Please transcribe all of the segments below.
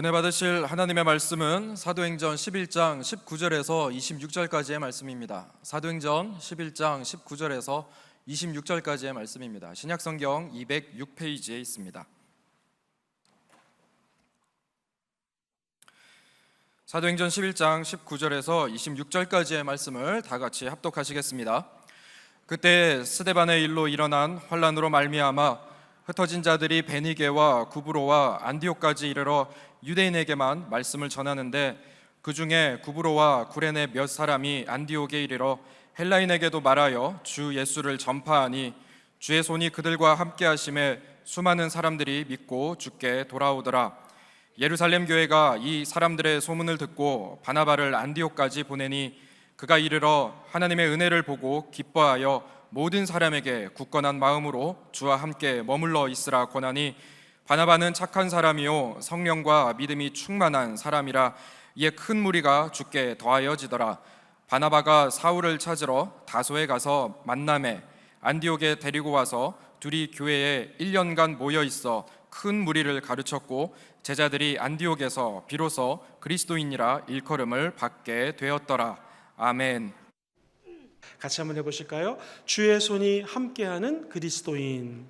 은혜 받으실 하나님의 말씀은 사도행전 11장 19절에서 26절까지의 말씀입니다. 사도행전 11장 19절에서 26절까지의 말씀입니다. 신약성경 206페이지에 있습니다. 사도행전 11장 19절에서 26절까지의 말씀을 다 같이 합독하시겠습니다. 그때 스데반의 일로 일어난 환난으로 말미암아 흩어진 자들이 베니게와 구브로와 안디옥까지 이르러 유대인에게만 말씀을 전하는데, 그 중에 구브로와 구레네 몇 사람이 안디옥에 이르러 헬라인에게도 말하여 주 예수를 전파하니 주의 손이 그들과 함께 하심에 수많은 사람들이 믿고 주께 돌아오더라. 예루살렘 교회가 이 사람들의 소문을 듣고 바나바를 안디옥까지 보내니 그가 이르러 하나님의 은혜를 보고 기뻐하여 모든 사람에게 굳건한 마음으로 주와 함께 머물러 있으라 권하니, 바나바는 착한 사람이요 성령과 믿음이 충만한 사람이라 이에 큰 무리가 주께 더하여지더라. 바나바가 사울을 찾으러 다소에 가서 만나매 안디옥에 데리고 와서 둘이 교회에 1년간 모여 있어 큰 무리를 가르쳤고, 제자들이 안디옥에서 비로소 그리스도인이라 일컬음을 받게 되었더라. 아멘. 같이 한번 해보실까요? 주의 손이 함께하는 그리스도인.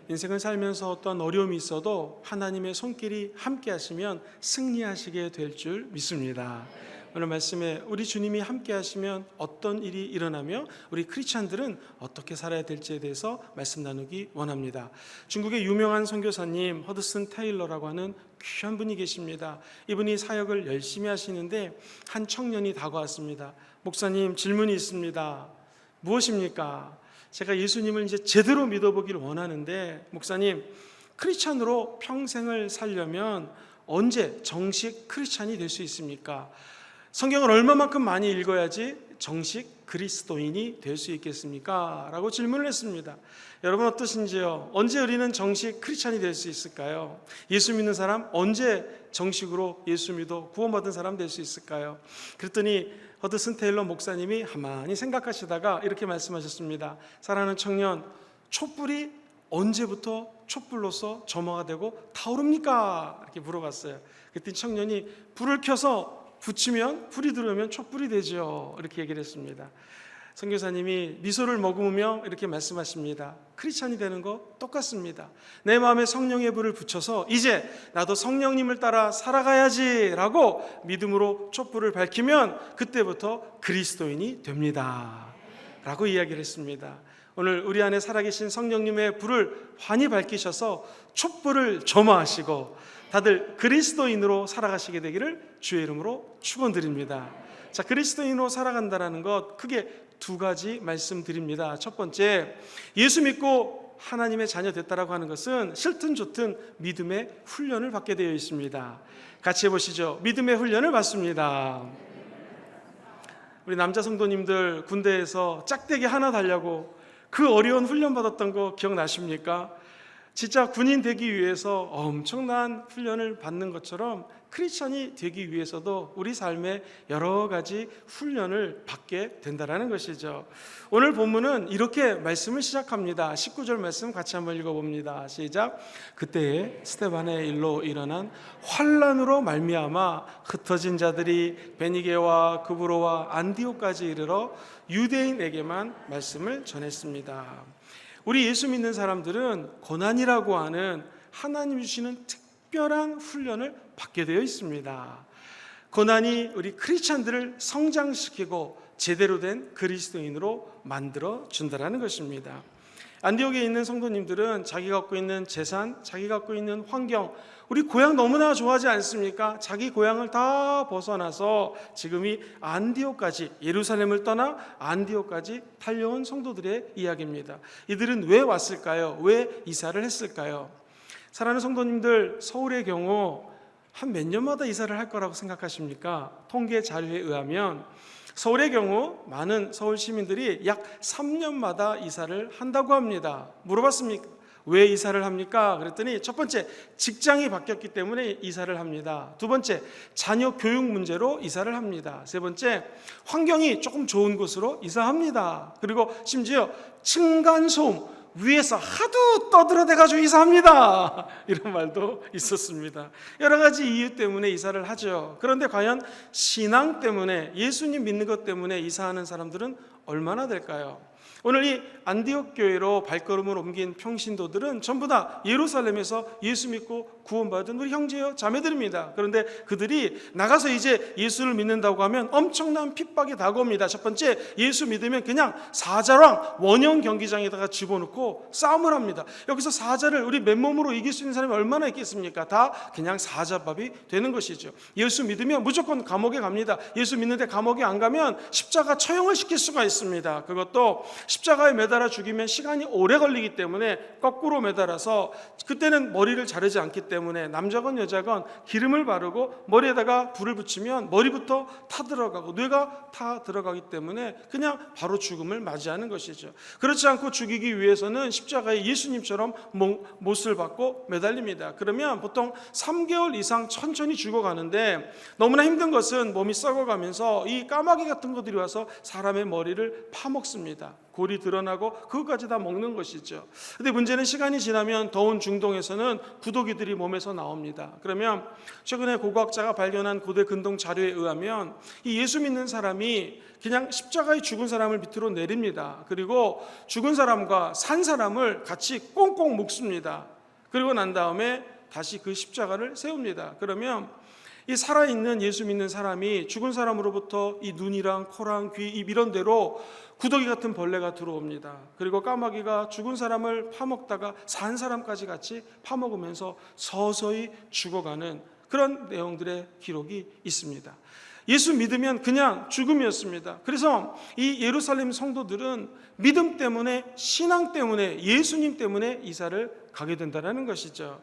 인생을 살면서 어떤 어려움이 있어도 하나님의 손길이 함께 하시면 승리하시게 될 줄 믿습니다. 오늘 말씀에 우리 주님이 함께 하시면 어떤 일이 일어나며 우리 크리스찬들은 어떻게 살아야 될지에 대해서 말씀 나누기 원합니다. 중국의 유명한 선교사님 허드슨 테일러라고 하는 귀한 분이 계십니다. 이분이 사역을 열심히 하시는데 한 청년이 다가왔습니다. 목사님, 질문이 있습니다. 무엇입니까? 제가 예수님을 이제 제대로 믿어보기를 원하는데, 목사님, 크리스찬으로 평생을 살려면 언제 정식 크리스찬이 될 수 있습니까? 성경을 얼마만큼 많이 읽어야지 정식 그리스도인이 될 수 있겠습니까? 라고 질문을 했습니다. 여러분 어떠신지요? 언제 우리는 정식 크리스찬이 될 수 있을까요? 예수 믿는 사람 언제 정식으로 예수 믿어 구원받은 사람 될 수 있을까요? 그랬더니 허드슨 테일러 목사님이 가만히 생각하시다가 이렇게 말씀하셨습니다. 사랑하는 청년, 촛불이 언제부터 촛불로서 점화가 되고 타오릅니까? 이렇게 물어봤어요. 그랬더니 청년이 불을 켜서 붙이면 불이 들어오면 촛불이 되죠. 이렇게 얘기를 했습니다. 선교사님이 미소를 머금으며 이렇게 말씀하십니다. 크리스찬이 되는 거 똑같습니다. 내 마음에 성령의 불을 붙여서 이제 나도 성령님을 따라 살아가야지 라고 믿음으로 촛불을 밝히면 그때부터 그리스도인이 됩니다 라고 이야기를 했습니다. 오늘 우리 안에 살아계신 성령님의 불을 환히 밝히셔서 촛불을 점화하시고 다들 그리스도인으로 살아가시게 되기를 주의 이름으로 축원드립니다. 자, 그리스도인으로 살아간다는 것 크게 두 가지 말씀드립니다. 첫 번째, 예수 믿고 하나님의 자녀 됐다라고 하는 것은 싫든 좋든 믿음의 훈련을 받게 되어 있습니다. 같이 해보시죠. 믿음의 훈련을 받습니다. 우리 남자 성도님들 군대에서 짝대기 하나 달려고 그 어려운 훈련 받았던 거 기억나십니까? 진짜 군인 되기 위해서 엄청난 훈련을 받는 것처럼 크리스천이 되기 위해서도 우리 삶에 여러 가지 훈련을 받게 된다는 것이죠. 오늘 본문은 이렇게 말씀을 시작합니다. 19절 말씀 같이 한번 읽어봅니다. 시작. 그때에 스데반의 일로 일어난 환난으로 말미암아 흩어진 자들이 베니게와 구브로와 안디옥까지 이르러 유대인에게만 말씀을 전했습니다. 우리 예수 믿는 사람들은 고난이라고 하는 하나님 주시는 특별한 훈련을 받게 되어 있습니다. 고난이 우리 크리스찬들을 성장시키고 제대로 된 그리스도인으로 만들어 준다는 것입니다. 안디옥에 있는 성도님들은 자기가 갖고 있는 재산, 자기가 갖고 있는 환경, 우리 고향 너무나 좋아하지 않습니까? 자기 고향을 다 벗어나서 지금이 안디옥까지, 예루살렘을 떠나 안디옥까지 달려온 성도들의 이야기입니다. 이들은 왜 왔을까요? 왜 이사를 했을까요? 사랑하는 성도님들, 서울의 경우 한 몇 년마다 이사를 할 거라고 생각하십니까? 통계 자료에 의하면 서울의 경우 많은 서울 시민들이 약 3년마다 이사를 한다고 합니다. 물어봤습니까? 왜 이사를 합니까? 그랬더니 첫 번째, 직장이 바뀌었기 때문에 이사를 합니다. 두 번째, 자녀 교육 문제로 이사를 합니다. 세 번째, 환경이 조금 좋은 곳으로 이사합니다. 그리고 심지어 층간소음, 위에서 하도 떠들어대가지고 이사합니다 이런 말도 있었습니다. 여러 가지 이유 때문에 이사를 하죠. 그런데 과연 신앙 때문에, 예수님 믿는 것 때문에 이사하는 사람들은 얼마나 될까요? 오늘 이 안디옥 교회로 발걸음을 옮긴 평신도들은 전부 다 예루살렘에서 예수 믿고 구원받은 우리 형제요 자매들입니다. 그런데 그들이 나가서 이제 예수를 믿는다고 하면 엄청난 핍박이 다가옵니다. 첫 번째, 예수 믿으면 그냥 사자랑 원형 경기장에다가 집어넣고 싸움을 합니다. 여기서 사자를 우리 맨몸으로 이길 수 있는 사람이 얼마나 있겠습니까? 다 그냥 사자밥이 되는 것이죠. 예수 믿으면 무조건 감옥에 갑니다. 예수 믿는데 감옥에 안 가면 십자가 처형을 시킬 수가 있습니다. 그것도 십자가에 매달아 죽이면 시간이 오래 걸리기 때문에 거꾸로 매달아서, 그때는 머리를 자르지 않기 때문에 남자건 여자건 기름을 바르고 머리에다가 불을 붙이면 머리부터 타들어가고 뇌가 타 들어가기 때문에 그냥 바로 죽음을 맞이하는 것이죠. 그렇지 않고 죽이기 위해서는 십자가에 예수님처럼 못을 받고 매달립니다. 그러면 보통 3개월 이상 천천히 죽어가는데, 너무나 힘든 것은 몸이 썩어가면서 이 까마귀 같은 것들이 와서 사람의 머리를 파먹습니다. 골이 드러나고 그것까지 다 먹는 것이죠. 근데 문제는 시간이 지나면 더운 중동에서는 구더기들이 몸에서 나옵니다. 그러면 최근에 고고학자가 발견한 고대 근동 자료에 의하면 이 예수 믿는 사람이 그냥 십자가에 죽은 사람을 밑으로 내립니다. 그리고 죽은 사람과 산 사람을 같이 꽁꽁 묶습니다. 그리고 난 다음에 다시 그 십자가를 세웁니다. 그러면 이 살아있는 예수 믿는 사람이 죽은 사람으로부터 이 눈이랑 코랑 귀, 입 이런 데로 구더기 같은 벌레가 들어옵니다. 그리고 까마귀가 죽은 사람을 파먹다가 산 사람까지 같이 파먹으면서 서서히 죽어가는 그런 내용들의 기록이 있습니다. 예수 믿으면 그냥 죽음이었습니다. 그래서 이 예루살렘 성도들은 믿음 때문에, 신앙 때문에, 예수님 때문에 이사를 가게 된다는 것이죠.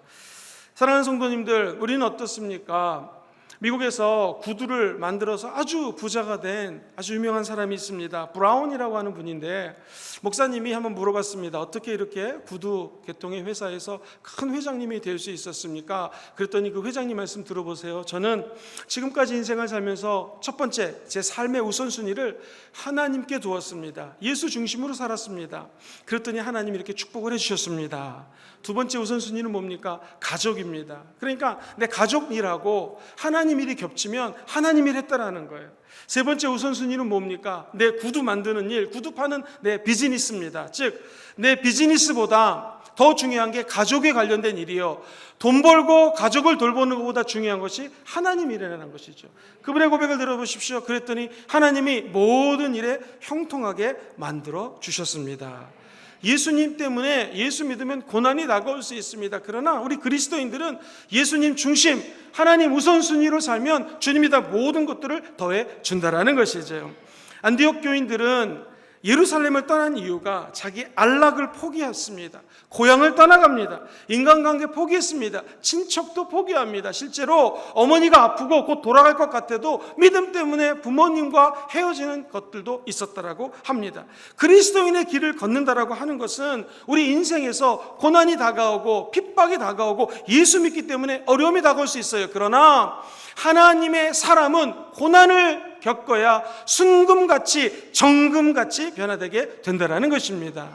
사랑하는 성도님들, 우리는 어떻습니까? 미국에서 구두를 만들어서 아주 부자가 된 아주 유명한 사람이 있습니다. 브라운이라고 하는 분인데, 목사님이 한번 물어봤습니다. 어떻게 이렇게 구두 개통의 회사에서 큰 회장님이 될 수 있었습니까? 그랬더니 그 회장님 말씀 들어보세요. 저는 지금까지 인생을 살면서 첫 번째, 제 삶의 우선순위를 하나님께 두었습니다. 예수 중심으로 살았습니다. 그랬더니 하나님이 이렇게 축복을 해주셨습니다. 두 번째 우선순위는 뭡니까? 가족입니다. 그러니까 내 가족 일하고 하나님 일이 겹치면 하나님 일 했다라는 거예요. 세 번째 우선순위는 뭡니까? 내 구두 만드는 일, 구두 파는 내 비즈니스입니다. 즉, 내 비즈니스보다 더 중요한 게 가족에 관련된 일이요, 돈 벌고 가족을 돌보는 것보다 중요한 것이 하나님 일이라는 것이죠. 그분의 고백을 들어보십시오. 그랬더니 하나님이 모든 일에 형통하게 만들어 주셨습니다. 예수님 때문에, 예수 믿으면 고난이 다가올 수 있습니다. 그러나 우리 그리스도인들은 예수님 중심, 하나님 우선순위로 살면 주님이 다 모든 것들을 더해 준다라는 것이죠. 안디옥 교인들은 예루살렘을 떠난 이유가 자기 안락을 포기했습니다. 고향을 떠나갑니다. 인간관계 포기했습니다. 친척도 포기합니다. 실제로 어머니가 아프고 곧 돌아갈 것 같아도 믿음 때문에 부모님과 헤어지는 것들도 있었다라고 합니다. 그리스도인의 길을 걷는다라고 하는 것은 우리 인생에서 고난이 다가오고 핍박이 다가오고 예수 믿기 때문에 어려움이 다가올 수 있어요. 그러나 하나님의 사람은 고난을 겪어야 순금같이 정금같이 변화되게 된다는 것입니다.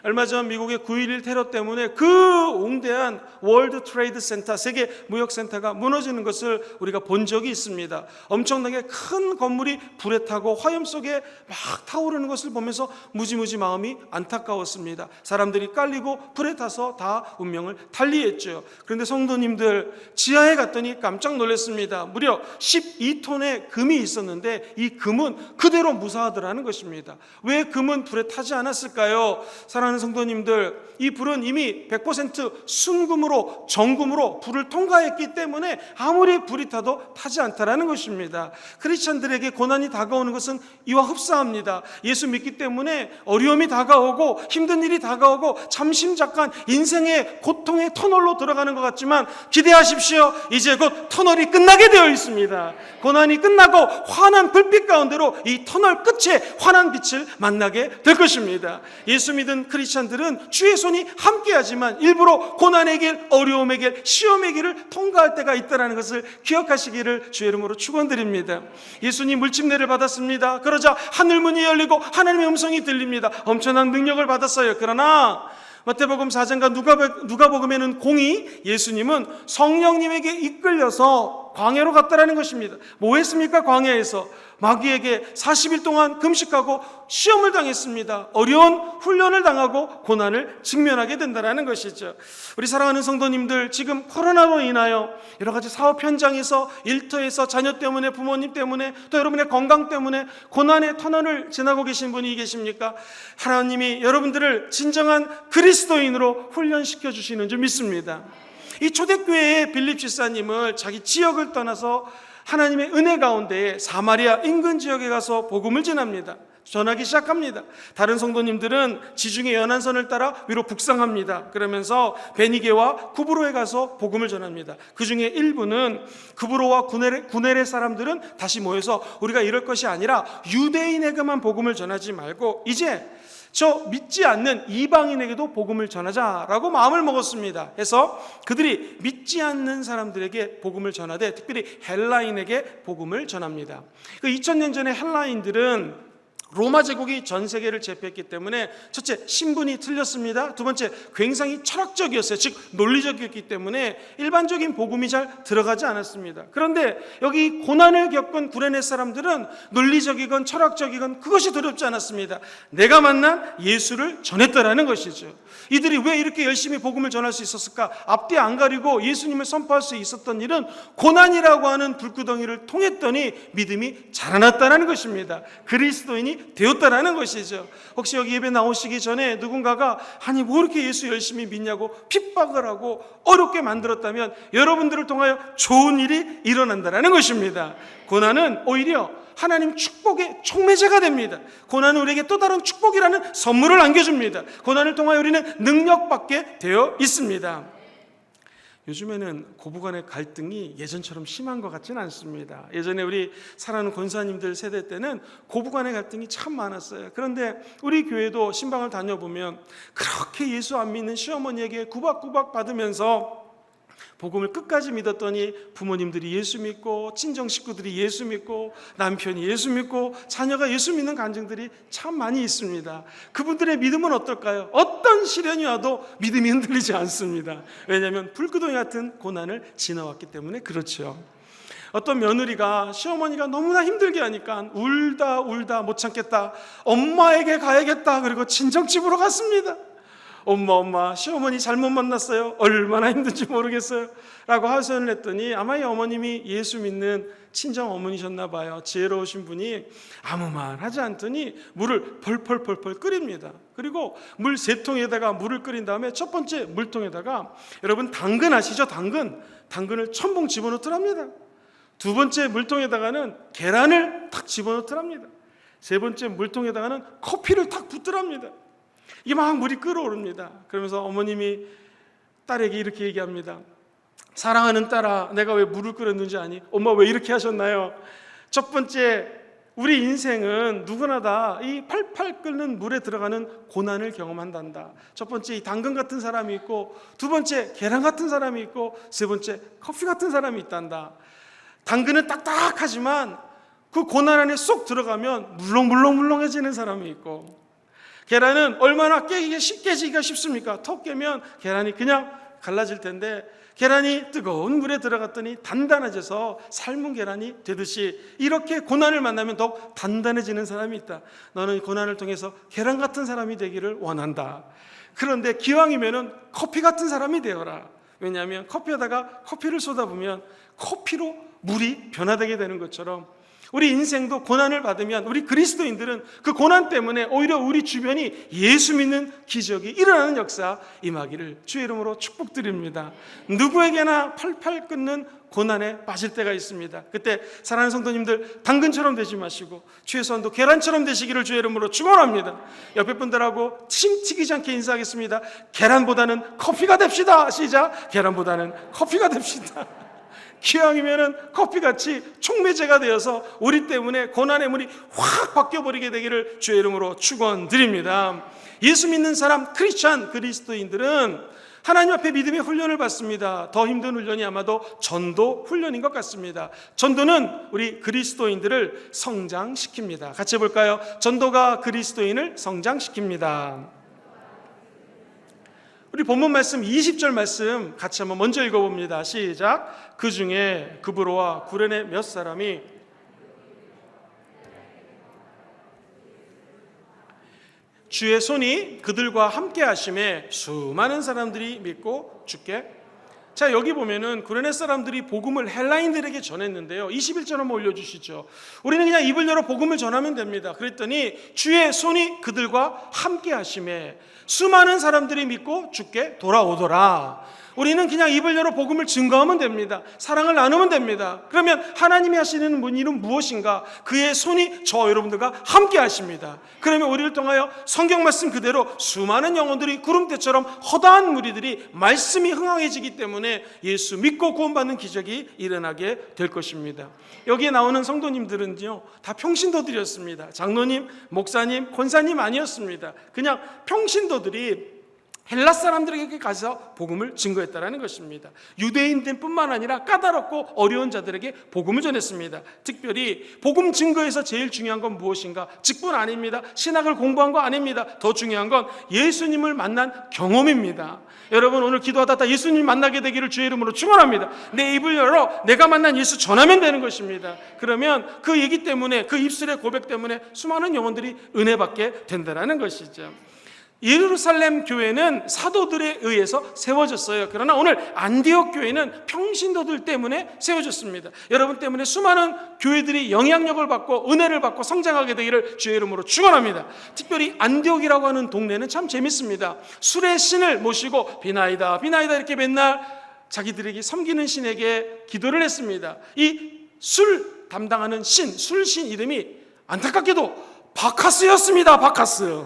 얼마 전 미국의 9.11 테러 때문에 그 웅대한 월드 트레이드 센터, 세계 무역센터가 무너지는 것을 우리가 본 적이 있습니다. 엄청나게 큰 건물이 불에 타고 화염 속에 막 타오르는 것을 보면서 무지무지 마음이 안타까웠습니다. 사람들이 깔리고 불에 타서 다 운명을 달리했죠. 그런데 성도님들, 지하에 갔더니 깜짝 놀랐습니다. 무려 12톤의 금이 있었는데 이 금은 그대로 무사하더라는 것입니다. 왜 금은 불에 타지 않았을까요? 사랑하는 성도님들, 이 불은 이미 100% 순금으로, 정금으로 불을 통과했기 때문에 아무리 불이 타도 타지 않다라는 것입니다. 크리스천들에게 고난이 다가오는 것은 이와 흡사합니다. 예수 믿기 때문에 어려움이 다가오고 힘든 일이 다가오고 잠시잠깐 인생의 고통의 터널로 들어가는 것 같지만 기대하십시오. 이제 곧 터널이 끝나게 되어 있습니다. 고난이 끝나고 환한 불빛 가운데로 이 터널 끝에 환한 빛을 만나게 될 것입니다. 예수 믿은 크리스천들은 주의 손이 함께하지만 일부러 고난의 길, 어려움의 길, 시험의 길을 통과할 때가 있다는 것을 기억하시기를 주의 이름으로 축원드립니다. 예수님 물침례를 받았습니다. 그러자 하늘문이 열리고 하나님의 음성이 들립니다. 엄청난 능력을 받았어요. 그러나 마태복음 4장과 누가복음에는 공이 예수님은 성령님에게 이끌려서 광야로 갔다라는 것입니다. 뭐 했습니까? 광야에서 마귀에게 40일 동안 금식하고 시험을 당했습니다. 어려운 훈련을 당하고 고난을 직면하게 된다는 것이죠. 우리 사랑하는 성도님들, 지금 코로나로 인하여 여러 가지 사업 현장에서, 일터에서, 자녀 때문에, 부모님 때문에, 또 여러분의 건강 때문에 고난의 터널을 지나고 계신 분이 계십니까? 하나님이 여러분들을 진정한 그리스도인으로 훈련시켜 주시는 줄 믿습니다. 이 초대교회의 빌립 집사님을 자기 지역을 떠나서 하나님의 은혜 가운데 사마리아 인근 지역에 가서 복음을 전합니다. 전하기 시작합니다. 다른 성도님들은 지중해 연안선을 따라 위로 북상합니다. 그러면서 베니게와 구브로에 가서 복음을 전합니다. 그 중에 일부는 구브로와 구네레 사람들은 다시 모여서 우리가 이럴 것이 아니라 유대인에게만 복음을 전하지 말고 이제 저 믿지 않는 이방인에게도 복음을 전하자라고 마음을 먹었습니다. 해서 그들이 믿지 않는 사람들에게 복음을 전하되 특별히 헬라인에게 복음을 전합니다. 그 2000년 전에 헬라인들은 로마 제국이 전 세계를 제패했기 때문에 첫째, 신분이 틀렸습니다. 두 번째, 굉장히 철학적이었어요. 즉 논리적이었기 때문에 일반적인 복음이 잘 들어가지 않았습니다. 그런데 여기 고난을 겪은 구레네 사람들은 논리적이건 철학적이건 그것이 두렵지 않았습니다. 내가 만난 예수를 전했다라는 것이죠. 이들이 왜 이렇게 열심히 복음을 전할 수 있었을까? 앞뒤 안 가리고 예수님을 선포할 수 있었던 일은 고난이라고 하는 불구덩이를 통했더니 믿음이 자라났다는 것입니다. 그리스도인이 되었다라는 것이죠. 혹시 여기 예배 나오시기 전에 누군가가 아니 뭐 이렇게 예수 열심히 믿냐고 핍박을 하고 어렵게 만들었다면 여러분들을 통하여 좋은 일이 일어난다라는 것입니다. 고난은 오히려 하나님 축복의 촉매제가 됩니다. 고난은 우리에게 또 다른 축복이라는 선물을 안겨줍니다. 고난을 통하여 우리는 능력받게 되어 있습니다. 요즘에는 고부간의 갈등이 예전처럼 심한 것 같지는 않습니다. 예전에 우리 사랑하는 권사님들 세대 때는 고부간의 갈등이 참 많았어요. 그런데 우리 교회도 신방을 다녀보면 그렇게 예수 안 믿는 시어머니에게 구박구박 받으면서 복음을 끝까지 믿었더니 부모님들이 예수 믿고 친정 식구들이 예수 믿고 남편이 예수 믿고 자녀가 예수 믿는 가정들이 참 많이 있습니다. 그분들의 믿음은 어떨까요? 어떤 시련이 와도 믿음이 흔들리지 않습니다. 왜냐하면 불구덩이 같은 고난을 지나왔기 때문에 그렇죠. 어떤 며느리가 시어머니가 너무나 힘들게 하니까 울다 못 참겠다, 엄마에게 가야겠다, 그리고 친정집으로 갔습니다. 엄마 시어머니 잘못 만났어요. 얼마나 힘든지 모르겠어요 라고 하소연을 했더니 아마 이 어머님이 예수 믿는 친정 어머니셨나 봐요. 지혜로우신 분이 아무 말 하지 않더니 물을 펄펄 끓입니다. 그리고 물 3통에다가 물을 끓인 다음에 첫 번째 물통에다가 여러분 당근 아시죠? 당근을 첨벙 집어넣더랍니다. 두 번째 물통에다가는 계란을 탁 집어넣더랍니다. 세 번째 물통에다가는 커피를 탁 붓더랍니다. 이게 막 물이 끓어오릅니다. 그러면서 어머님이 딸에게 이렇게 얘기합니다. 사랑하는 딸아, 내가 왜 물을 끓였는지 아니? 엄마 왜 이렇게 하셨나요? 첫 번째, 우리 인생은 누구나 다 이 팔팔 끓는 물에 들어가는 고난을 경험한단다. 첫 번째, 이 당근 같은 사람이 있고, 두 번째, 계란 같은 사람이 있고, 세 번째, 커피 같은 사람이 있단다. 당근은 딱딱하지만 그 고난 안에 쏙 들어가면 물렁물렁해지는 사람이 있고, 계란은 얼마나 깨지기가 쉽습니까? 턱 깨면 계란이 그냥 갈라질 텐데 계란이 뜨거운 물에 들어갔더니 단단해져서 삶은 계란이 되듯이 이렇게 고난을 만나면 더욱 단단해지는 사람이 있다. 너는 고난을 통해서 계란 같은 사람이 되기를 원한다. 그런데 기왕이면은 커피 같은 사람이 되어라. 왜냐하면 커피에다가 커피를 쏟아부으면 커피로 물이 변화되게 되는 것처럼 우리 인생도 고난을 받으면 우리 그리스도인들은 그 고난 때문에 오히려 우리 주변이 예수 믿는 기적이 일어나는 역사 임하기를 주의 이름으로 축복드립니다. 누구에게나 팔팔 끓는 고난에 빠질 때가 있습니다. 그때 사랑하는 성도님들, 당근처럼 되지 마시고 최소한도 계란처럼 되시기를 주의 이름으로 축원합니다. 옆에 분들하고 침 튀기지 않게 인사하겠습니다. 계란보다는 커피가 됩시다. 시작. 계란보다는 커피가 됩시다. 기왕이면은 커피같이 촉매제가 되어서 우리 때문에 고난의 물이 확 바뀌어버리게 되기를 주의 이름으로 축원드립니다. 예수 믿는 사람, 크리스찬, 그리스도인들은 하나님 앞에 믿음의 훈련을 받습니다. 더 힘든 훈련이 아마도 전도 훈련인 것 같습니다. 전도는 우리 그리스도인들을 성장시킵니다. 같이 해볼까요? 전도가 그리스도인을 성장시킵니다. 우리 본문 말씀 20절 말씀 같이 한번 먼저 읽어봅니다. 시작. 그 중에 그브로와 구레네 몇 사람이 주의 손이 그들과 함께 하심에 수많은 사람들이 믿고 죽게. 자, 여기 보면은 구레네 사람들이 복음을 헬라인들에게 전했는데요. 21절 한번 올려주시죠. 우리는 그냥 입을 열어 복음을 전하면 됩니다. 그랬더니 주의 손이 그들과 함께 하심에 수많은 사람들이 믿고 죽게 돌아오더라. 우리는 그냥 입을 열어 복음을 증거하면 됩니다. 사랑을 나누면 됩니다. 그러면 하나님이 하시는 일은 무엇인가? 그의 손이 저 여러분들과 함께 하십니다. 그러면 우리를 통하여 성경 말씀 그대로 수많은 영혼들이 구름대처럼 허다한 무리들이 말씀이 흥황해지기 때문에 예수 믿고 구원받는 기적이 일어나게 될 것입니다. 여기에 나오는 성도님들은요, 다 평신도들이었습니다. 장로님, 목사님, 권사님 아니었습니다. 그냥 평신도들이 헬라 사람들에게 가서 복음을 증거했다라는 것입니다. 유대인들뿐만 아니라 까다롭고 어려운 자들에게 복음을 전했습니다. 특별히 복음 증거에서 제일 중요한 건 무엇인가? 직분 아닙니다. 신학을 공부한 거 아닙니다. 더 중요한 건 예수님을 만난 경험입니다. 여러분, 오늘 기도하다 다 예수님 만나게 되기를 주의 이름으로 축원합니다. 내 입을 열어 내가 만난 예수 전하면 되는 것입니다. 그러면 그 얘기 때문에, 그 입술의 고백 때문에 수많은 영혼들이 은혜 받게 된다는 것이죠. 예루살렘 교회는 사도들에 의해서 세워졌어요. 그러나 오늘 안디옥 교회는 평신도들 때문에 세워졌습니다. 여러분 때문에 수많은 교회들이 영향력을 받고 은혜를 받고 성장하게 되기를 주의 이름으로 축원합니다. 특별히 안디옥이라고 하는 동네는 참 재밌습니다. 술의 신을 모시고 비나이다 비나이다 이렇게 맨날 자기들에게 섬기는 신에게 기도를 했습니다. 이 술 담당하는 신, 술신 이름이 안타깝게도 바카스였습니다. 바카스.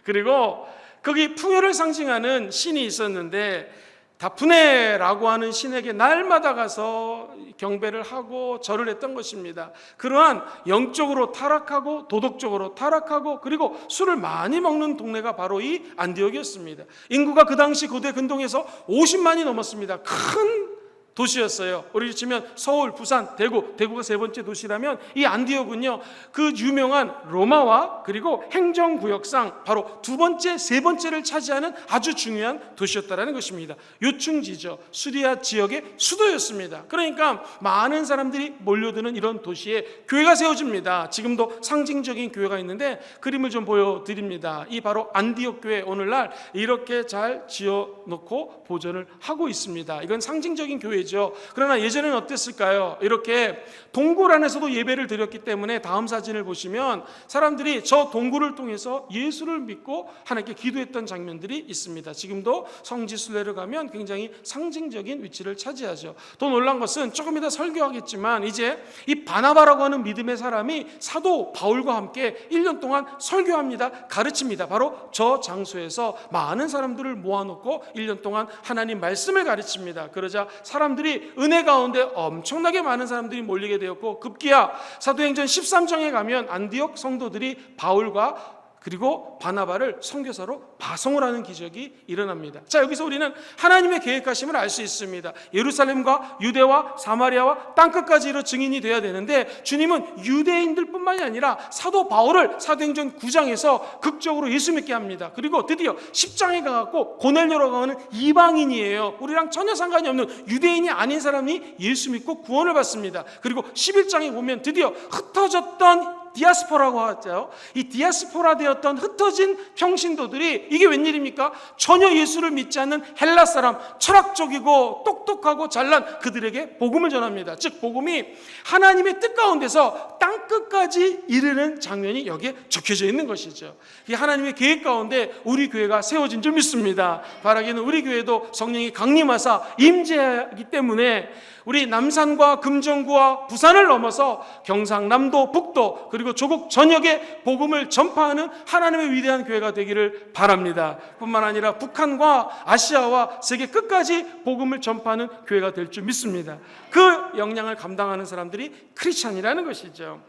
그리고 거기 풍요를 상징하는 신이 있었는데 다프네라고 하는 신에게 날마다 가서 경배를 하고 절을 했던 것입니다. 그러한 영적으로 타락하고 도덕적으로 타락하고 그리고 술을 많이 먹는 동네가 바로 이 안디옥이었습니다. 인구가 그 당시 고대 근동에서 50만이 넘었습니다. 큰 도시였어요. 우리 치면 서울, 부산, 대구가 세 번째 도시라면 이 안디옥은요, 그 유명한 로마와 그리고 행정구역상 바로 두 번째, 세 번째를 차지하는 아주 중요한 도시였다라는 것입니다. 요충지죠. 수리아 지역의 수도였습니다. 그러니까 많은 사람들이 몰려드는 이런 도시에 교회가 세워집니다. 지금도 상징적인 교회가 있는데 그림을 좀 보여드립니다. 이 바로 안디옥 교회 오늘날 이렇게 잘 지어놓고 보존을 하고 있습니다. 이건 상징적인 교회죠. 그러나 예전에는 어땠을까요? 이렇게 동굴 안에서도 예배를 드렸기 때문에 다음 사진을 보시면 사람들이 저 동굴을 통해서 예수를 믿고 하나님께 기도했던 장면들이 있습니다. 지금도 성지순례를 가면 굉장히 상징적인 위치를 차지하죠. 더 놀란 것은 조금 이따 설교하겠지만 이제 이 바나바라고 하는 믿음의 사람이 사도 바울과 함께 1년 동안 설교합니다. 가르칩니다. 바로 저 장소에서 많은 사람들을 모아놓고 1년 동안 하나님 말씀을 가르칩니다. 그러자 사람들이 은혜 가운데 엄청나게 많은 사람들이 몰리게 되었고 급기야 사도행전 13장에 가면 안디옥 성도들이 바울과 그리고 바나바를 선교사로 파송을 하는 기적이 일어납니다. 자, 여기서 우리는 하나님의 계획하심을 알 수 있습니다. 예루살렘과 유대와 사마리아와 땅끝까지 이로 증인이 되어야 되는데 주님은 유대인들뿐만이 아니라 사도 바울을 사도행전 9장에서 극적으로 예수 믿게 합니다. 그리고 드디어 10장에 가갖고 고넬료라고 하는 이방인이에요. 우리랑 전혀 상관이 없는 유대인이 아닌 사람이 예수 믿고 구원을 받습니다. 그리고 11장에 보면 드디어 흩어졌던 디아스포라고 하죠. 이 디아스포라 되었던 흩어진 평신도들이 이게 웬일입니까? 전혀 예수를 믿지 않는 헬라 사람, 철학적이고 똑똑하고 잘난 그들에게 복음을 전합니다. 즉 복음이 하나님의 뜻 가운데서 땅끝까지 이르는 장면이 여기에 적혀져 있는 것이죠. 이 하나님의 계획 가운데 우리 교회가 세워진 줄 믿습니다. 바라기는 우리 교회도 성령이 강림하사 임재하기 때문에 우리 남산과 금정구와 부산을 넘어서 경상남도, 북도 그리고 조국 전역에 복음을 전파하는 하나님의 위대한 교회가 되기를 바랍니다. 뿐만 아니라 북한과 아시아와 세계 끝까지 복음을 전파하는 교회가 될 줄 믿습니다. 그 역량을 감당하는 사람들이 크리스찬이라는 것이죠.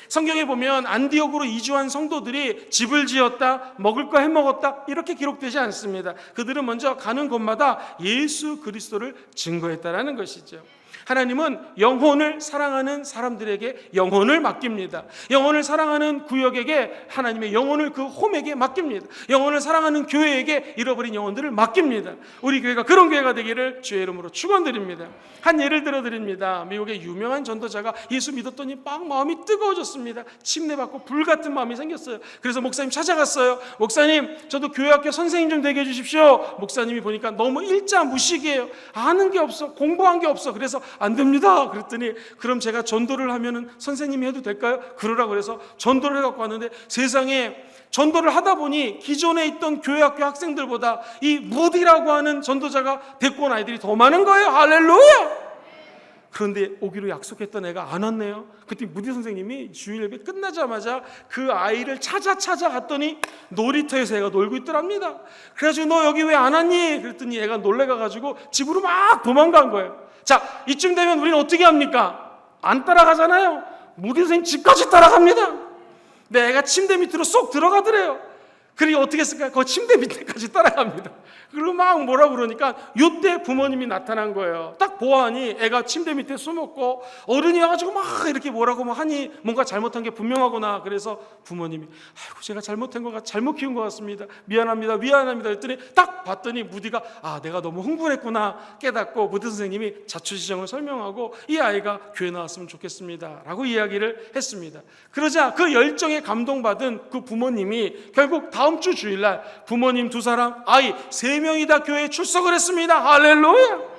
성경에 보면 안디옥으로 이주한 성도들이 집을 지었다, 먹을 거 해먹었다 이렇게 기록되지 않습니다. 그들은 먼저 가는 곳마다 예수 그리스도를 증거했다라는 것이죠. 하나님은 영혼을 사랑하는 사람들에게 영혼을 맡깁니다. 영혼을 사랑하는 구역에게 하나님의 영혼을 그 홈에게 맡깁니다. 영혼을 사랑하는 교회에게 잃어버린 영혼들을 맡깁니다. 우리 교회가 그런 교회가 되기를 주의 이름으로 축원드립니다. 한 예를 들어 드립니다. 미국의 유명한 전도자가 예수 믿었더니 막 마음이 뜨거워졌습니다. 침례받고 불같은 마음이 생겼어요. 그래서 목사님 찾아갔어요. 목사님, 저도 교회학교 선생님 좀 되게 해주십시오. 목사님이 보니까 너무 일자무식이에요. 아는 게 없어, 공부한 게 없어. 그래서 안 됩니다. 그랬더니 그럼 제가 전도를 하면은 선생님이 해도 될까요? 그러라 그래서 전도를 해갖고 왔는데 세상에 전도를 하다 보니 기존에 있던 교회학교 학생들보다 이 무디라고 하는 전도자가 데리고 온 아이들이 더 많은 거예요. 할렐루야! 그런데 오기로 약속했던 애가 안 왔네요. 그때 무디 선생님이 주일 예배 끝나자마자 그 아이를 찾아갔더니 놀이터에서 애가 놀고 있더랍니다. 그래가지고 너 여기 왜 안 왔니? 그랬더니 애가 놀래가지고 집으로 막 도망간 거예요. 자, 이쯤 되면 우리는 어떻게 합니까? 안 따라가잖아요. 무디 선생님 집까지 따라갑니다. 내 애가 침대 밑으로 쏙 들어가더래요. 그리고 어떻게 했을까요? 그 침대 밑에까지 따라갑니다. 그리고 막 뭐라 그러니까 이때 부모님이 나타난 거예요. 딱 보아하니 애가 침대 밑에 숨었고 어른이 와가지고 막 이렇게 뭐라고 하니 뭔가 잘못한 게 분명하구나. 그래서 부모님이 아이고 제가 잘못한 것 같, 잘못 키운 것 같습니다. 미안합니다. 했더니 딱 봤더니 무디가 내가 너무 흥분했구나 깨닫고 무디 선생님이 자초지정을 설명하고 이 아이가 교회 나왔으면 좋겠습니다 라고 이야기를 했습니다. 그러자 그 열정에 감동받은 그 부모님이 결국 다음 주 주일날 부모님 2사람 아이 3명이 다 교회에 출석을 했습니다. 할렐루야!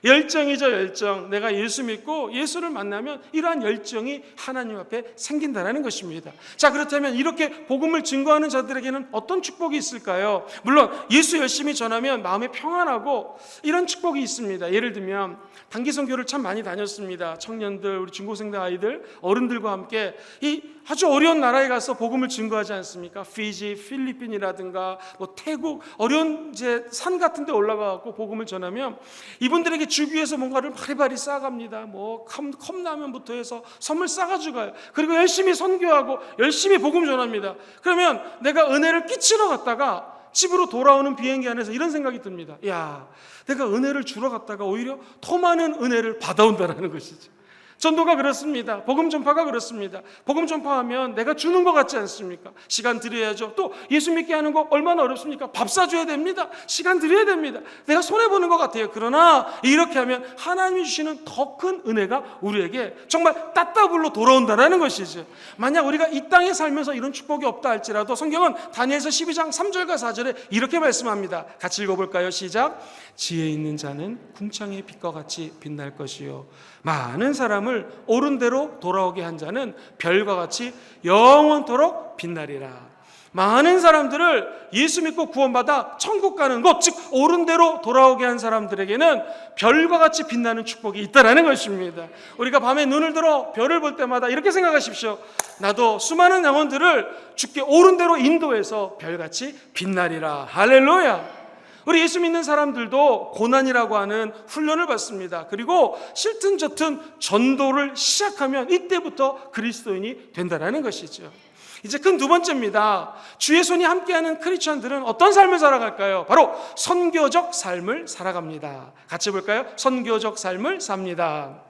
열정이죠, 열정. 내가 예수 믿고 예수를 만나면 이러한 열정이 하나님 앞에 생긴다는 것입니다. 자, 그렇다면 이렇게 복음을 증거하는 자들에게는 어떤 축복이 있을까요? 물론 예수 열심히 전하면 마음에 평안하고 이런 축복이 있습니다. 예를 들면 단기 선교를 참 많이 다녔습니다. 청년들, 우리 중고생들 아이들, 어른들과 함께 이 아주 어려운 나라에 가서 복음을 증거하지 않습니까? 피지, 필리핀이라든가 뭐 태국 어려운 이제 산 같은 데 올라가고 복음을 전하면 이분들에게 주기 위해서 뭔가를 바리바리 싸갑니다. 뭐 컵라면부터 해서 선물 싸가지고 가요. 그리고 열심히 선교하고 열심히 복음 전합니다. 그러면 내가 은혜를 끼치러 갔다가 집으로 돌아오는 비행기 안에서 이런 생각이 듭니다. 야, 내가 은혜를 주러 갔다가 오히려 더 많은 은혜를 받아온다는 것이죠. 전도가 그렇습니다. 복음 전파가 그렇습니다. 복음 전파하면 내가 주는 것 같지 않습니까? 시간 드려야죠. 또 예수 믿게 하는 거 얼마나 어렵습니까? 밥 사줘야 됩니다. 시간 드려야 됩니다. 내가 손해보는 것 같아요. 그러나 이렇게 하면 하나님이 주시는 더 큰 은혜가 우리에게 정말 따따블로 돌아온다는 것이죠. 만약 우리가 이 땅에 살면서 이런 축복이 없다 할지라도 성경은 다니엘서 12장 3절과 4절에 이렇게 말씀합니다. 같이 읽어볼까요? 시작. 지혜 있는 자는 궁창의 빛과 같이 빛날 것이요 많은 사람을 옳은 대로 돌아오게 한 자는 별과 같이 영원토록 빛나리라. 많은 사람들을 예수 믿고 구원받아 천국 가는 것, 즉 옳은 대로 돌아오게 한 사람들에게는 별과 같이 빛나는 축복이 있다는 것입니다. 우리가 밤에 눈을 들어 별을 볼 때마다 이렇게 생각하십시오. 나도 수많은 영혼들을 주께 옳은 대로 인도해서 별같이 빛나리라. 할렐루야. 우리 예수 믿는 사람들도 고난이라고 하는 훈련을 받습니다. 그리고 싫든 좋든 전도를 시작하면 이때부터 그리스도인이 된다는 것이죠. 이제 큰 2번째입니다. 주의 손이 함께하는 크리스천들은 어떤 삶을 살아갈까요? 바로 선교적 삶을 살아갑니다. 같이 볼까요? 선교적 삶을 삽니다.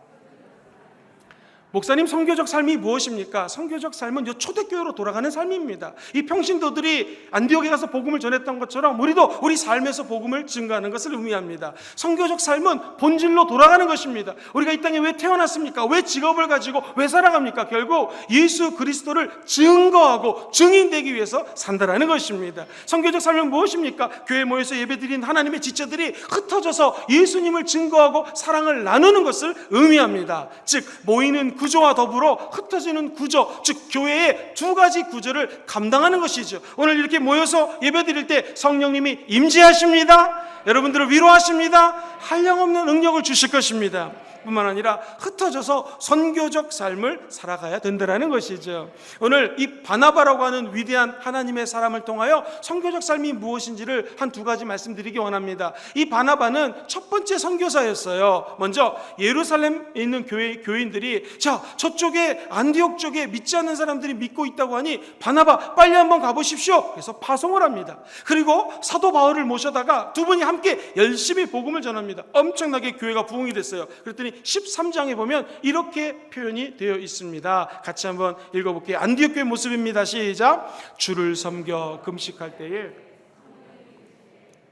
목사님, 선교적 삶이 무엇입니까? 선교적 삶은 초대교회로 돌아가는 삶입니다. 이 평신도들이 안디옥에 가서 복음을 전했던 것처럼 우리도 우리 삶에서 복음을 증거하는 것을 의미합니다. 선교적 삶은 본질로 돌아가는 것입니다. 우리가 이 땅에 왜 태어났습니까? 왜 직업을 가지고 왜 살아갑니까? 결국 예수 그리스도를 증거하고 증인되기 위해서 산다라는 것입니다. 선교적 삶은 무엇입니까? 교회에 모여서 예배드린 하나님의 지체들이 흩어져서 예수님을 증거하고 사랑을 나누는 것을 의미합니다. 즉 모이는 구조와 더불어 흩어지는 구조, 즉 교회의 2가지 구조를 감당하는 것이죠. 오늘 이렇게 모여서 예배드릴 때 성령님이 임재하십니다. 여러분들을 위로하십니다. 한량없는 능력을 주실 것입니다. 뿐만 아니라 흩어져서 선교적 삶을 살아가야 된다는 것이죠. 오늘 이 바나바라고 하는 위대한 하나님의 사람을 통하여 선교적 삶이 무엇인지를 한 두 가지 말씀드리기 원합니다. 이 바나바는 첫 번째 선교사였어요. 먼저 예루살렘에 있는 교인들이 자, 저쪽에 안디옥 쪽에 믿지 않는 사람들이 믿고 있다고 하니 바나바 빨리 한번 가보십시오. 그래서 파송을 합니다. 그리고 사도 바울을 모셔다가 두 분이 함께 열심히 복음을 전합니다. 엄청나게 교회가 부흥이 됐어요. 그랬더니 13장에 보면 이렇게 표현이 되어 있습니다. 같이 한번 읽어볼게요. 안디옥 교회 모습입니다. 시작. 주를 섬겨 금식할 때에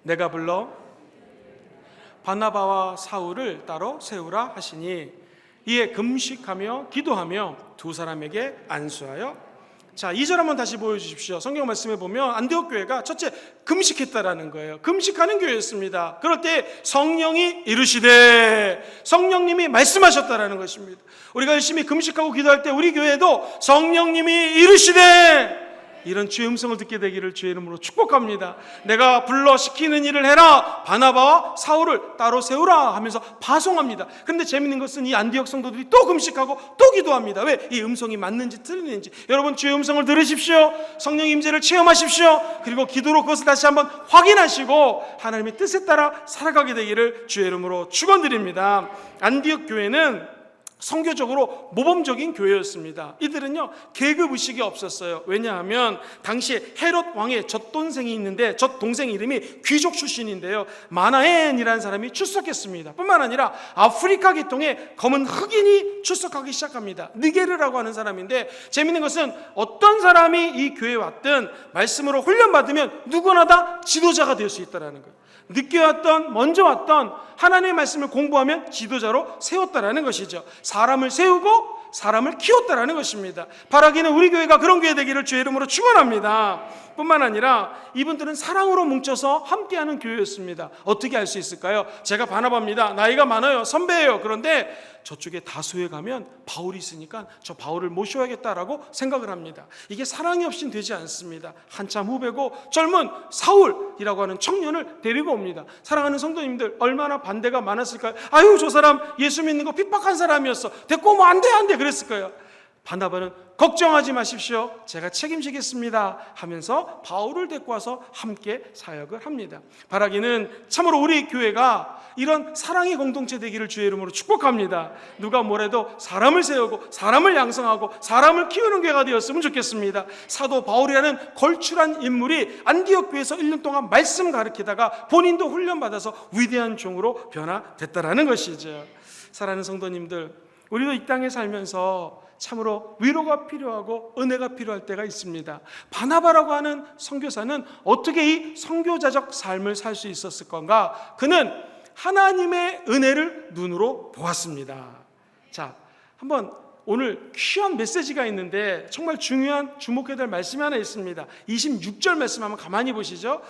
내가 불러 바나바와 사울을 따로 세우라 하시니 이에 금식하며 기도하며 두 사람에게 안수하여. 자, 2절 한번 다시 보여주십시오. 성경 말씀에 보면 안디옥 교회가 첫째 금식했다라는 거예요. 금식하는 교회였습니다. 그럴 때 성령이 이르시되 성령님이 말씀하셨다라는 것입니다. 우리가 열심히 금식하고 기도할 때 우리 교회도 성령님이 이르시되 이런 주의 음성을 듣게 되기를 주의 이름으로 축복합니다. 내가 불러 시키는 일을 해라. 바나바와 사울을 따로 세우라 하면서 파송합니다. 그런데 재밌는 것은 이 안디옥 성도들이 또 금식하고 또 기도합니다. 왜? 이 음성이 맞는지 틀리는지. 여러분 주의 음성을 들으십시오. 성령 임재를 체험하십시오. 그리고 기도로 그것을 다시 한번 확인하시고 하나님의 뜻에 따라 살아가게 되기를 주의 이름으로 축원드립니다. 안디옥 교회는 선교적으로 모범적인 교회였습니다. 이들은요 계급의식이 없었어요. 왜냐하면 당시에 헤롯 왕의 젖동생이 있는데 젖동생 이름이 귀족 출신인데요, 마나엔이라는 사람이 출석했습니다. 뿐만 아니라 아프리카 계통의 검은 흑인이 출석하기 시작합니다. 니게르라고 하는 사람인데 재밌는 것은 어떤 사람이 이 교회에 왔든 말씀으로 훈련받으면 누구나 다 지도자가 될 수 있다는 거예요. 늦게 왔던 먼저 왔던 하나님의 말씀을 공부하면 지도자로 세웠다라는 것이죠. 사람을 세우고 사람을 키웠다라는 것입니다. 바라기는 우리 교회가 그런 교회 되기를 주의 이름으로 축원합니다. 뿐만 아니라 이분들은 사랑으로 뭉쳐서 함께하는 교회였습니다. 어떻게 알 수 있을까요? 제가 바나바입니다. 나이가 많아요. 선배예요. 그런데 저쪽에 다소에 가면 바울이 있으니까 저 바울을 모셔야겠다라고 생각을 합니다. 이게 사랑이 없인 되지 않습니다. 한참 후배고 젊은 사울이라고 하는 청년을 데리고 옵니다. 사랑하는 성도님들, 얼마나 반대가 많았을까요? 아유, 저 사람 예수 믿는 거 핍박한 사람이었어. 데리고 오면 안 돼 그랬을 거예요. 바나바는 걱정하지 마십시오. 제가 책임지겠습니다 하면서 바울을 데리고 와서 함께 사역을 합니다. 바라기는 참으로 우리 교회가 이런 사랑의 공동체 되기를 주의 이름으로 축복합니다. 누가 뭐래도 사람을 세우고 사람을 양성하고 사람을 키우는 교회가 되었으면 좋겠습니다. 사도 바울이라는 걸출한 인물이 안디옥 교회에서 1년 동안 말씀 가르치다가 본인도 훈련받아서 위대한 종으로 변화됐다라는 것이죠. 사랑하는 성도님들, 우리도 이 땅에 살면서 참으로 위로가 필요하고 은혜가 필요할 때가 있습니다. 바나바라고 하는 선교사는 어떻게 이 선교자적 삶을 살 수 있었을 건가? 그는 하나님의 은혜를 눈으로 보았습니다. 자, 한번 오늘 귀한 메시지가 있는데 정말 중요한 주목해야 될 말씀이 하나 있습니다. 26절 말씀 한번 가만히 보시죠.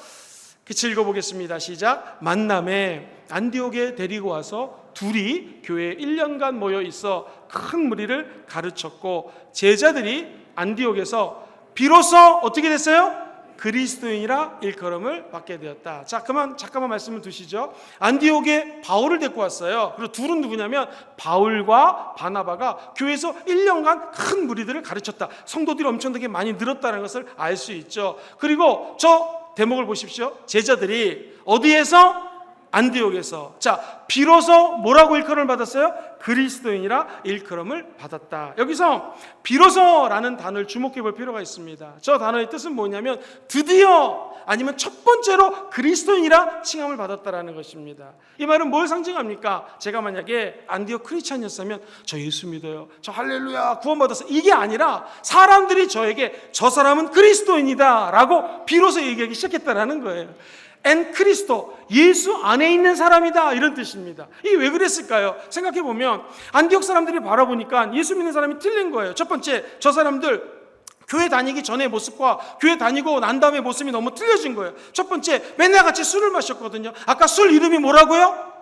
같이 읽어보겠습니다. 시작. 만남에 안디옥에 데리고 와서 둘이 교회에 1년간 모여 있어 큰 무리를 가르쳤고 제자들이 안디옥에서 비로소 어떻게 됐어요? 그리스도인이라 일컬음을 받게 되었다. 자, 잠깐만 말씀을 두시죠. 안디옥에 바울을 데리고 왔어요. 그리고 둘은 누구냐면 바울과 바나바가 교회에서 1년간 큰 무리들을 가르쳤다. 성도들이 엄청나게 많이 늘었다는 것을 알 수 있죠. 그리고 저 대목을 보십시오. 제자들이 어디에서? 안디옥에서. 자, 비로소 뭐라고 일컬음을 받았어요? 그리스도인이라 일컬음을 받았다. 여기서 비로소라는 단어를 주목해 볼 필요가 있습니다. 저 단어의 뜻은 뭐냐면 드디어 아니면 첫 번째로 그리스도인이라 칭함을 받았다라는 것입니다. 이 말은 뭘 상징합니까? 제가 만약에 안디옥 크리스찬이었으면 저 예수 믿어요, 저 할렐루야 구원받았어, 이게 아니라 사람들이 저에게 저 사람은 그리스도인이다 라고 비로소 얘기하기 시작했다라는 거예요. 엔 크리스토, 예수 안에 있는 사람이다, 이런 뜻입니다. 이게 왜 그랬을까요? 생각해보면 안디옥 사람들이 바라보니까 예수 믿는 사람이 틀린 거예요. 첫 번째, 저 사람들 교회 다니기 전의 모습과 교회 다니고 난 다음의 모습이 너무 틀려진 거예요. 첫 번째, 맨날 같이 술을 마셨거든요. 아까 술 이름이 뭐라고요?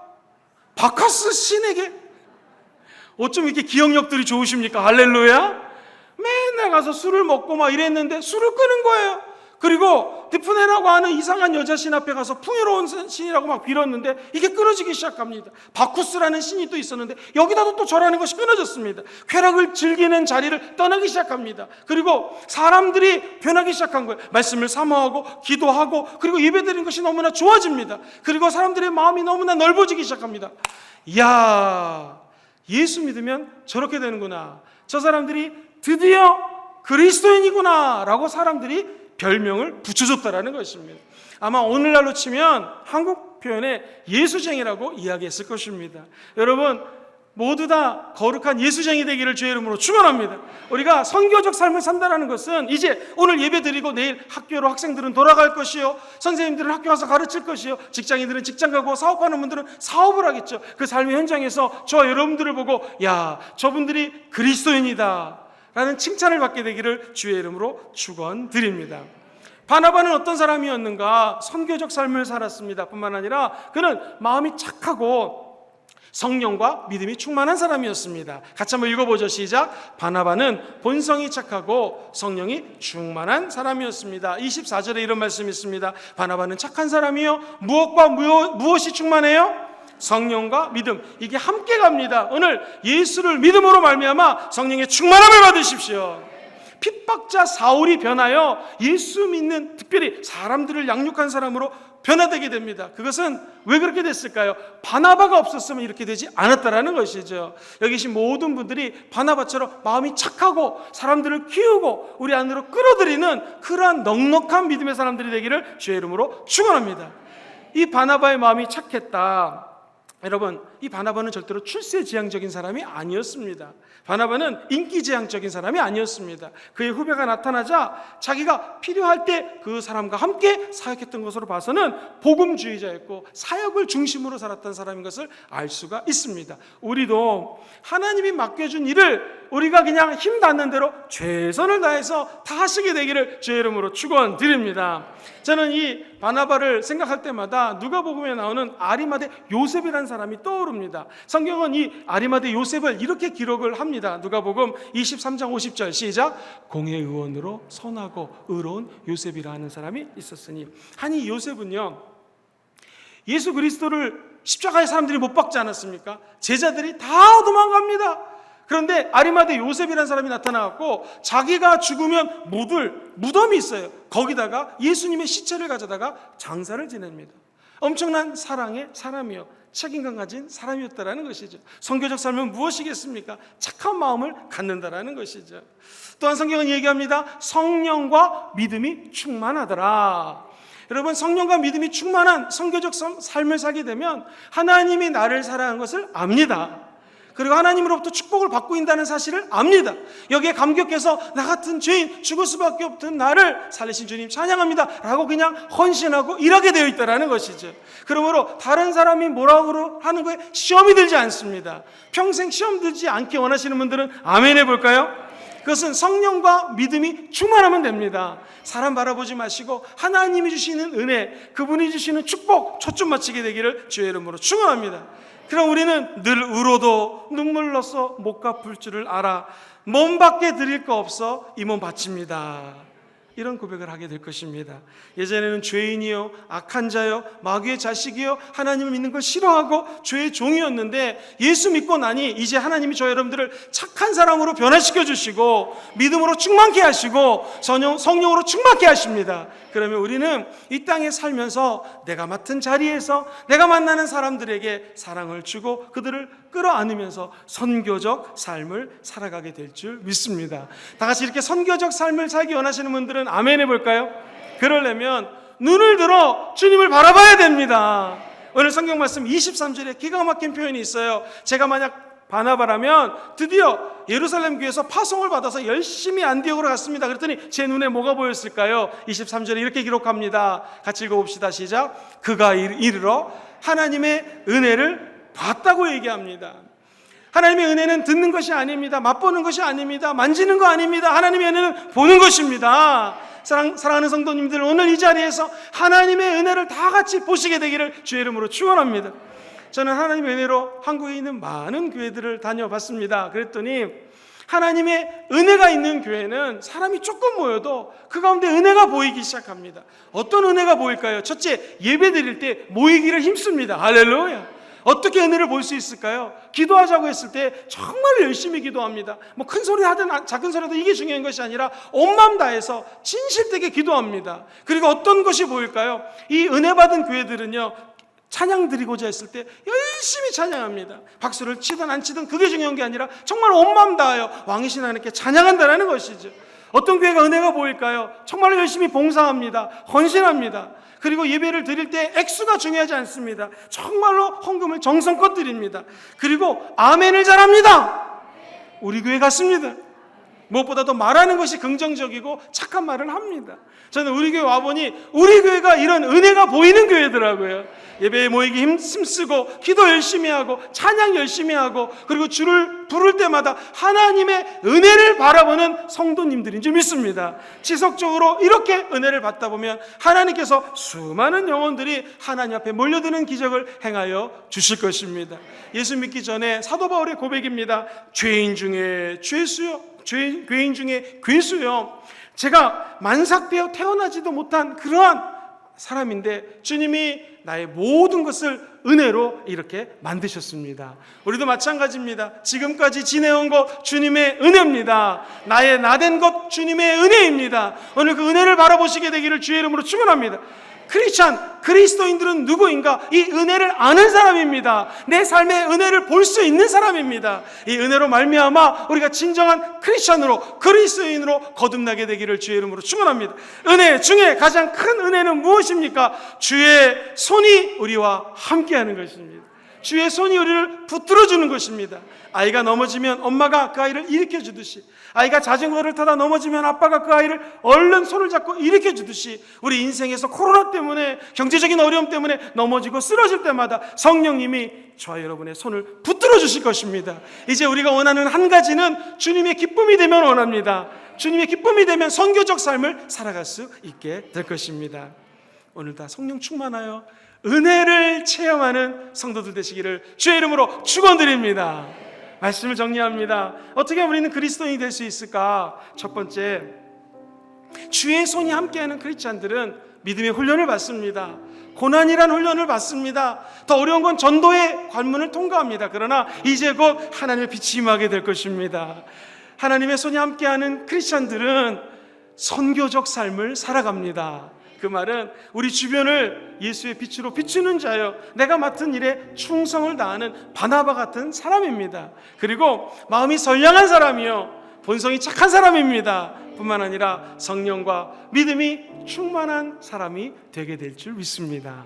바카스 신에게. 어쩜 이렇게 기억력들이 좋으십니까? 할렐루야. 맨날 가서 술을 먹고 막 이랬는데 술을 끄는 거예요. 그리고 드푸네라고 하는 이상한 여자 신 앞에 가서 풍요로운 신이라고 막 빌었는데 이게 끊어지기 시작합니다. 바쿠스라는 신이 또 있었는데 여기다도 또 절하는 것이 끊어졌습니다. 쾌락을 즐기는 자리를 떠나기 시작합니다. 그리고 사람들이 변하기 시작한 거예요. 말씀을 사모하고 기도하고 그리고 예배드리는 것이 너무나 좋아집니다. 그리고 사람들의 마음이 너무나 넓어지기 시작합니다. 이야, 예수 믿으면 저렇게 되는구나, 저 사람들이 드디어 그리스도인이구나 라고 사람들이 별명을 붙여줬다라는 것입니다. 아마 오늘날로 치면 한국 표현에 예수쟁이라고 이야기했을 것입니다. 여러분 모두 다 거룩한 예수쟁이 되기를 주의 이름으로 축원합니다. 우리가 선교적 삶을 산다는 것은 이제 오늘 예배 드리고 내일 학교로 학생들은 돌아갈 것이요, 선생님들은 학교 가서 가르칠 것이요, 직장인들은 직장 가고 사업하는 분들은 사업을 하겠죠. 그 삶의 현장에서 저와 여러분들을 보고 야, 저분들이 그리스도인이다 라는 칭찬을 받게 되기를 주의 이름으로 축원드립니다. 바나바는 어떤 사람이었는가? 선교적 삶을 살았습니다. 뿐만 아니라 그는 마음이 착하고 성령과 믿음이 충만한 사람이었습니다. 같이 한번 읽어보죠. 시작. 바나바는 본성이 착하고 성령이 충만한 사람이었습니다. 24절에 이런 말씀이 있습니다. 바나바는 착한 사람이요, 무엇과 무엇이 충만해요? 성령과 믿음. 이게 함께 갑니다. 오늘 예수를 믿음으로 말미암아 성령의 충만함을 받으십시오. 핍박자 사울이 변하여 예수 믿는, 특별히 사람들을 양육한 사람으로 변화되게 됩니다. 그것은 왜 그렇게 됐을까요? 바나바가 없었으면 이렇게 되지 않았다라는 것이죠. 여기 계신 모든 분들이 바나바처럼 마음이 착하고 사람들을 키우고 우리 안으로 끌어들이는 그러한 넉넉한 믿음의 사람들이 되기를 주의 이름으로 축원합니다. 이 바나바의 마음이 착했다. 여러분, 이 바나바는 절대로 출세지향적인 사람이 아니었습니다. 바나바는 인기지향적인 사람이 아니었습니다. 그의 후배가 나타나자 자기가 필요할 때 그 사람과 함께 사역했던 것으로 봐서는 복음주의자였고 사역을 중심으로 살았던 사람인 것을 알 수가 있습니다. 우리도 하나님이 맡겨준 일을 우리가 그냥 힘 닿는 대로 최선을 다해서 다 하시게 되기를 주의 이름으로 축원드립니다. 저는 이 바나바를 생각할 때마다 누가복음에 나오는 아리마대 요셉이라는 사람이 떠오릅니다. 성경은 이 아리마대 요셉을 이렇게 기록을 합니다. 누가복음 23장 50절 시작. 공회의원으로 선하고 의로운 요셉이라는 사람이 있었으니. 아니, 요셉은요, 예수 그리스도를 십자가에 사람들이 못 박지 않았습니까? 제자들이 다 도망갑니다. 그런데 아리마대 요셉이라는 사람이 나타나갖고 자기가 죽으면 묻을 무덤이 있어요. 거기다가 예수님의 시체를 가져다가 장사를 지냅니다. 엄청난 사랑의 사람이요, 책임감 가진 사람이었다라는 것이죠. 선교적 삶은 무엇이겠습니까? 착한 마음을 갖는다라는 것이죠. 또한 성경은 얘기합니다. 성령과 믿음이 충만하더라. 여러분, 성령과 믿음이 충만한 선교적 삶을 살게 되면 하나님이 나를 사랑한 것을 압니다. 그리고 하나님으로부터 축복을 받고 있다는 사실을 압니다. 여기에 감격해서 나 같은 죄인, 죽을 수밖에 없던 나를 살리신 주님 찬양합니다 라고 그냥 헌신하고 일하게 되어 있다는 것이죠. 그러므로 다른 사람이 뭐라고 하는 거에 시험이 들지 않습니다. 평생 시험 들지 않게 원하시는 분들은 아멘 해볼까요? 그것은 성령과 믿음이 충만하면 됩니다. 사람 바라보지 마시고 하나님이 주시는 은혜, 그분이 주시는 축복 초점 맞추게 되기를 주의 이름으로 축원합니다. 그럼 우리는 늘 울어도 눈물로써 못 갚을 줄을 알아 몸밖에 드릴 거 없어 이 몸 바칩니다. 이런 고백을 하게 될 것입니다. 예전에는 죄인이요, 악한 자요, 마귀의 자식이요, 하나님을 믿는 걸 싫어하고 죄의 종이었는데 예수 믿고 나니 이제 하나님이 저 여러분들을 착한 사람으로 변화시켜 주시고 믿음으로 충만케 하시고 성령으로 충만케 하십니다. 그러면 우리는 이 땅에 살면서 내가 맡은 자리에서 내가 만나는 사람들에게 사랑을 주고 그들을 끌어안으면서 선교적 삶을 살아가게 될 줄 믿습니다. 다 같이 이렇게 선교적 삶을 살기 원하시는 분들은 아멘 해볼까요? 그러려면 눈을 들어 주님을 바라봐야 됩니다. 오늘 성경 말씀 23절에 기가 막힌 표현이 있어요. 제가 만약 바나바라면 드디어 예루살렘 교회에서 파송을 받아서 열심히 안디옥으로 갔습니다. 그랬더니 제 눈에 뭐가 보였을까요? 23절에 이렇게 기록합니다. 같이 읽어봅시다. 시작. 그가 이르러 하나님의 은혜를 봤다고 얘기합니다. 하나님의 은혜는 듣는 것이 아닙니다. 맛보는 것이 아닙니다. 만지는 거 아닙니다. 하나님의 은혜는 보는 것입니다. 사랑하는 성도님들, 오늘 이 자리에서 하나님의 은혜를 다 같이 보시게 되기를 주의 이름으로 축원합니다. 저는 하나님의 은혜로 한국에 있는 많은 교회들을 다녀봤습니다. 그랬더니 하나님의 은혜가 있는 교회는 사람이 조금 모여도 그 가운데 은혜가 보이기 시작합니다. 어떤 은혜가 보일까요? 첫째, 예배 드릴 때 모이기를 힘씁니다. 할렐루야. 어떻게 은혜를 볼 수 있을까요? 기도하자고 했을 때 정말 열심히 기도합니다. 뭐 큰 소리 하든 작은 소리 하든 이게 중요한 것이 아니라 온 마음 다해서 진실되게 기도합니다. 그리고 어떤 것이 보일까요? 이 은혜 받은 교회들은요, 찬양 드리고자 했을 때 열심히 찬양합니다. 박수를 치든 안 치든 그게 중요한 게 아니라 정말 온 마음 다하여 왕이신 하나님께 찬양한다는 것이죠. 어떤 교회가 은혜가 보일까요? 정말 열심히 봉사합니다. 헌신합니다. 그리고 예배를 드릴 때 액수가 중요하지 않습니다. 정말로 헌금을 정성껏 드립니다. 그리고 아멘을 잘합니다. 우리 교회 같습니다. 무엇보다도 말하는 것이 긍정적이고 착한 말을 합니다. 저는 우리 교회 와보니 우리 교회가 이런 은혜가 보이는 교회더라고요. 예배에 모이기 힘쓰고 기도 열심히 하고 찬양 열심히 하고 그리고 주를 부를 때마다 하나님의 은혜를 바라보는 성도님들인 줄 믿습니다. 지속적으로 이렇게 은혜를 받다 보면 하나님께서 수많은 영혼들이 하나님 앞에 몰려드는 기적을 행하여 주실 것입니다. 예수 믿기 전에 사도 바울의 고백입니다. 죄인 중에 죄수요, 죄인 중에 괴수요. 제가 만삭되어 태어나지도 못한 그러한 사람인데 주님이 나의 모든 것을 은혜로 이렇게 만드셨습니다. 우리도 마찬가지입니다. 지금까지 지내온 것 주님의 은혜입니다. 나의 나된 것 주님의 은혜입니다. 오늘 그 은혜를 바라보시게 되기를 주의 이름으로 축원합니다. 크리스찬, 그리스도인들은 누구인가? 이 은혜를 아는 사람입니다. 내 삶의 은혜를 볼 수 있는 사람입니다. 이 은혜로 말미암아 우리가 진정한 크리스찬으로, 그리스도인으로 거듭나게 되기를 주의 이름으로 축원합니다. 은혜 중에 가장 큰 은혜는 무엇입니까? 주의 손이 우리와 함께하는 것입니다. 주의 손이 우리를 붙들어 주는 것입니다. 아이가 넘어지면 엄마가 그 아이를 일으켜 주듯이, 아이가 자전거를 타다 넘어지면 아빠가 그 아이를 얼른 손을 잡고 일으켜 주듯이, 우리 인생에서 코로나 때문에, 경제적인 어려움 때문에 넘어지고 쓰러질 때마다 성령님이 저와 여러분의 손을 붙들어 주실 것입니다. 이제 우리가 원하는 한 가지는 주님의 기쁨이 되면 원합니다. 주님의 기쁨이 되면 선교적 삶을 살아갈 수 있게 될 것입니다. 오늘 다 성령 충만하여 은혜를 체험하는 성도들 되시기를 주의 이름으로 축원드립니다. 말씀을 정리합니다. 어떻게 하면 우리는 그리스도인이 될 수 있을까? 첫 번째, 주의 손이 함께하는 크리스찬들은 믿음의 훈련을 받습니다. 고난이란 훈련을 받습니다. 더 어려운 건 전도의 관문을 통과합니다. 그러나 이제 곧 하나님의 빛이 임하게 될 것입니다. 하나님의 손이 함께하는 크리스찬들은 선교적 삶을 살아갑니다. 그 말은 우리 주변을 예수의 빛으로 비추는 자여 내가 맡은 일에 충성을 다하는 바나바 같은 사람입니다. 그리고 마음이 선량한 사람이요 본성이 착한 사람입니다. 뿐만 아니라 성령과 믿음이 충만한 사람이 되게 될 줄 믿습니다.